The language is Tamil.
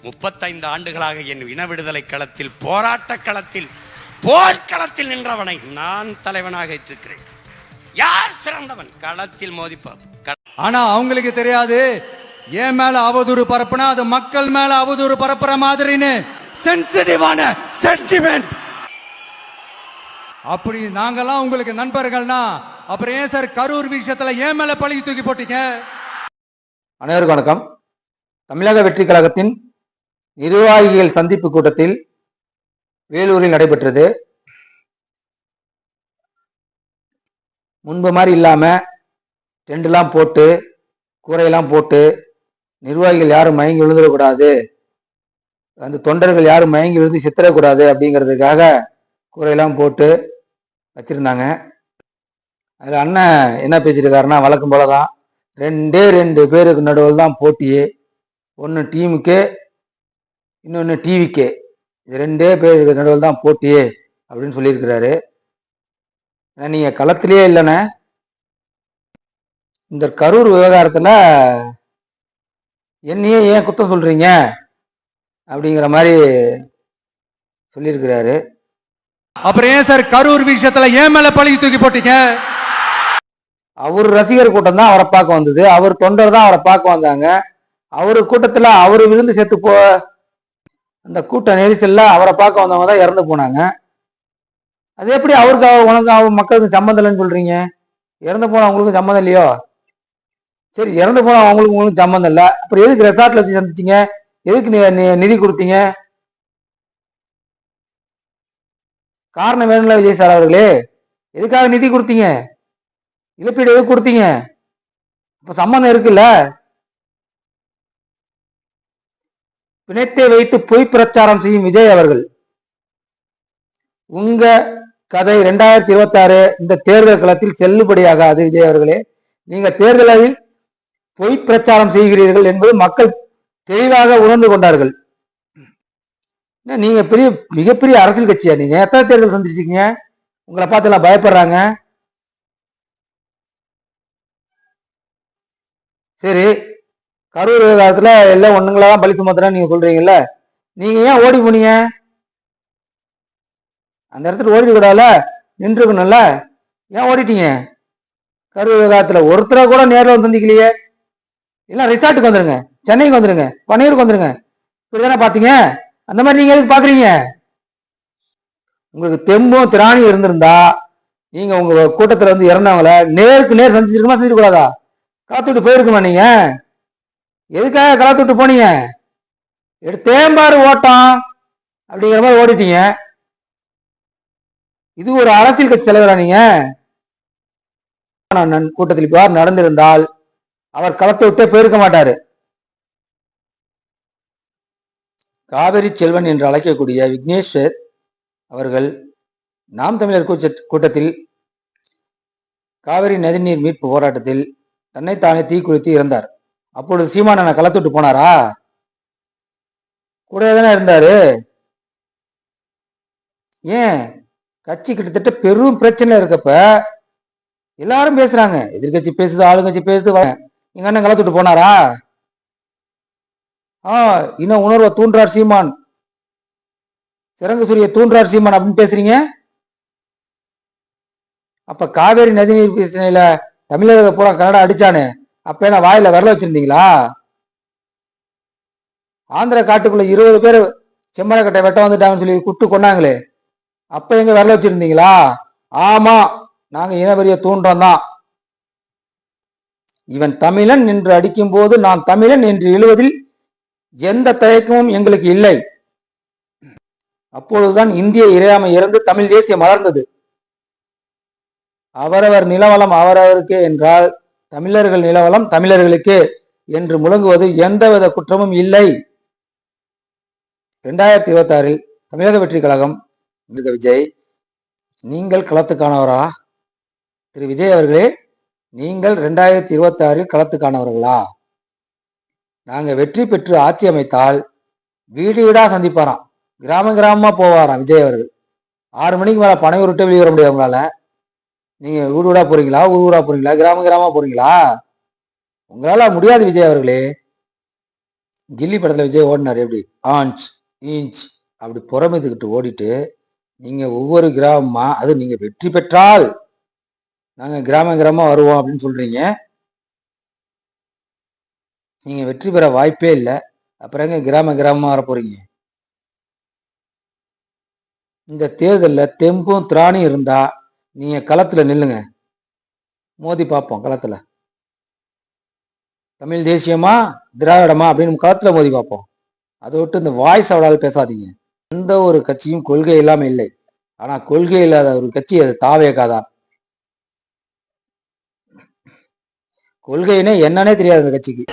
35 ஆண்டுகளாக என் இன விடுதலை களத்தில், போராட்ட களத்தில், போர்க்களத்தில் நின்றவனை நான் தலைவனாக ஏற்றிருக்கிறேன். யார் சிறந்தவன்? களத்தில் மோதிப்பார். ஆனா அவங்களுக்கு தெரியாது, ஏன் மேல அவதூறு பரப்புனா அது மக்கள் மேல அவதூறு பரப்புற மாதிரின்னு சென்சிட்டிவான சென்டிமெண்ட். அப்படி நாங்கெல்லாம் உங்களுக்கு நண்பர்கள்னா அப்புறம் ஏன் சார் கரூர் விஷயத்துல ஏன் மேல பழி தூக்கி போட்டீங்க? அனைவருக்கும் வணக்கம். தமிழக வெற்றி கழகத்தின் நிர்வாகிகள் சந்திப்பு கூட்டத்தில் வேலூரில் நடைபெற்றது. முன்பு மாதிரி இல்லாம டெண்டெல்லாம் போட்டு கூரையெல்லாம் போட்டு நிர்வாகிகள் யாரும் மயங்கி விழுந்துடக்கூடாது, அந்த தொண்டர்கள் யாரும் மயங்கி விழுந்து செத்துடக்கூடாது அப்படிங்கிறதுக்காக கூரையெல்லாம் போட்டு வச்சிருந்தாங்க. அதில் அண்ணன் என்ன பேசியிருக்காருன்னா, வழக்கம் போல தான், ரெண்டு பேருக்கு நடுவில் தான் போட்டியே. ஒன்று டீமுக்கு, இன்னொன்று டிவிக்கு. இது 2 பேருக்கு நடுவில் தான் போட்டியே அப்படின்னு சொல்லியிருக்கிறாரு. நீங்கள் களத்திலேயே இல்லைண்ணே, இந்த கரூர் விவகாரத்தில் என்னையே ஏன் குத்தம் சொல்றீங்க அப்படிங்கிற மாதிரி சொல்லியிருக்கிறாரு. அப்புறம் ஏன் சார் கரூர் விஷயத்துல ஏன் மேல பழி தூக்கி போட்டீங்க? அவர் ரசிகர் கூட்டம் தான் அவரை பார்க்க வந்தது, அவர் தொண்டர் தான் அவரை பார்க்க வந்தாங்க. அவரு கூட்டத்துல அவரு விழுந்து செத்து அந்த கூட்ட நெரிசல்ல அவரை பார்க்க வந்தவங்க தான் இறந்து போனாங்க. அது எப்படி அவருக்கு உனக்கு மக்களுக்கு சம்மந்தம் இல்லைன்னு சொல்றீங்க? இறந்து போன அவங்களுக்கு சம்மந்தம் இல்லையோ? சரி, இறந்து போன உங்களுக்கு சம்மந்தம் இல்லை, அப்புறம் எதுக்கு ரெசார்ட்ல வச்சு சந்திச்சீங்க? எதுக்கு நிதி கொடுத்தீங்க? காரணம் வேணும்ல விஜய் சார் அவர்களே, எதுக்காக நிதி கொடுத்தீங்க? இழப்பீடு எதுக்கு கொடுத்தீங்க? இப்ப சம்பந்தம் இருக்குல்ல. பிணத்தை வைத்து பொய் பிரச்சாரம் செய்யும் விஜய் அவர்கள், உங்க கதை 2026 இந்த தேர்தல் களத்தில் செல்லுபடியாகாது. விஜய் அவர்களே, நீங்க தேர்தலில் பொய் பிரச்சாரம் செய்கிறீர்கள் என்பது மக்கள் தெளிவாக உணர்ந்து கொண்டார்கள். நீங்க மிகப்பெரிய அரசியல் கட்சியா? நீங்க எத்தனை தேர்தல் சந்திச்சிருக்கீங்க? உங்களை பார்த்து எல்லாம் பயப்படுறாங்க. சரி, கரூர் விவகாரத்துல எல்லாம் ஒண்ணுங்களாதான் பலி சுமத்துறேன்னு நீங்க சொல்றீங்கல்ல, நீங்க ஏன் ஓடி போனீங்க? அந்த இடத்துல ஓடி கூடாதுல, நின்றுக்கணும்ல, ஏன் ஓடிட்டீங்க? கரூர் விவகாரத்துல ஒருத்தரை கூட நேரில் வந்து சந்திக்கலையே. எல்லாம் ரிசார்ட்டுக்கு வந்துருங்க, சென்னைக்கு வந்துருங்க, பனையூருக்கு வந்துருங்க, இப்படிதானே பாத்தீங்க? அந்த மாதிரி நீங்க எதுக்கு பாக்குறீங்க? உங்களுக்கு தெம்பும் திராணியும் இருந்திருந்தா நீங்க உங்க கூட்டத்துல வந்து இறந்தவங்கள நேருக்கு நேர் சந்திச்சிருக்குமா, சந்திக்கக்கூடாதா? களத்து விட்டு போயிருக்குமா? நீங்க எதுக்காக களத்து விட்டு போனீங்க? எடுத்தேம்பாரு ஓட்டம் அப்படிங்கிற மாதிரி ஓடிட்டீங்க. இது ஒரு அரசியல் கட்சி தலைவரா நீங்க? கூட்டத்தில் இவ்வாறு நடந்திருந்தால் அவர் களத்தை விட்டே போயிருக்க மாட்டாரு. காவிரி செல்வன் என்று அழைக்கக்கூடிய விக்னேஸ்வர் அவர்கள் நாம் தமிழர் கூட்டத்தில் காவிரி நதிநீர் மீட்பு போராட்டத்தில் தன்னைத்தானே தீக்குளித்து இறந்தார். அப்பொழுது சீமானனை களத்துட்டு போனாரா? கூட தானே இருந்தாரு. ஏன் கட்சி கிட்டத்தட்ட பெரும் பிரச்சனை இருக்கப்ப எல்லாரும் பேசுறாங்க, எதிர்கட்சி பேசுது, ஆளுங்கட்சி பேசுது, எங்க அண்ணன் களத்துட்டு போனாரா? இன்னும் உணர்வை தூண்டார் சீமான், சிறங்கு சூரிய தூண்டார் சீமான் அப்படின்னு பேசுறீங்க. அப்ப காவேரி நதிநீர் பிரச்சனையில தமிழக பூரா கன்னடா அடிச்சானு, அப்ப என்ன வாயில விரல வச்சிருந்தீங்களா? ஆந்திர காட்டுக்குள்ள 20 பேர் செம்மரக்கட்டை வெட்ட வந்துட்டாங்கன்னு சொல்லி குட்டு கொண்டாங்களே, அப்ப எங்க விரல வச்சிருந்தீங்களா? ஆமா, நாங்க இனவெறிய தூண்டோம் தான். இவன் தமிழன் என்று அடிக்கும் போது நான் தமிழன் என்று எழுவதில் எந்த தயக்கமும் எங்களுக்கு இல்லை. அப்பொழுதுதான் இந்திய இறையாமை இறந்து தமிழ் தேசியம் மலர்ந்தது. அவரவர் நிலவளம் அவரவருக்கே என்றால் தமிழர்கள் நிலவளம் தமிழர்களுக்கு என்று முழங்குவது எந்தவித குற்றமும் இல்லை. 2026 தமிழக வெற்றி கழகம் விஜய், நீங்கள் களத்துக்கானவரா? திரு விஜய் அவர்களே, நீங்கள் 2026 களத்துக்கானவர்களா? நாங்க வெற்றி பெற்று ஆட்சி அமைத்தால் வீடு வீடா சந்திப்பாராம், கிராமமா போவாராம் விஜய் அவர்கள். 6 மணிக்கு மேல பனையூர் விட்டு வெளியே வர முடியாது உங்களால. நீங்க வீடு வீடா போறீங்களா, ஊரா போறீங்களா, கிராமமா போறீங்களா? உங்களால முடியாது விஜய் அவர்களே. கில்லி படத்துல விஜய் ஓடினார் எப்படி ஆன்ச் இன்ச் அப்படி புறமிதுக்கிட்டு ஓடிட்டு நீங்க ஒவ்வொரு கிராமமா அது நீங்க வெற்றி பெற்றால் நாங்க கிராமமா வருவோம் அப்படின்னு சொல்றீங்க. நீங்க வெற்றி பெற வாய்ப்பே இல்லை, அப்புறம் எங்க கிராமமா வர போறீங்க? இந்த தேர்தலில் தெம்பும் திராணியும் இருந்தா நீங்க களத்துல நில்லுங்க, மோதி பார்ப்போம். களத்துல தமிழ் தேசியமா திராவிடமா அப்படின்னு களத்துல மோதி பார்ப்போம். அதை விட்டு இந்த வாய்ஸ் அவளால் பேசாதீங்க. எந்த ஒரு கட்சியும் கொள்கை இல்லாம இல்லை, ஆனா கொள்கை இல்லாத ஒரு கட்சி அது தாவேகாதான். கொள்கைனே என்னன்னே தெரியாது அந்த கட்சிக்கு.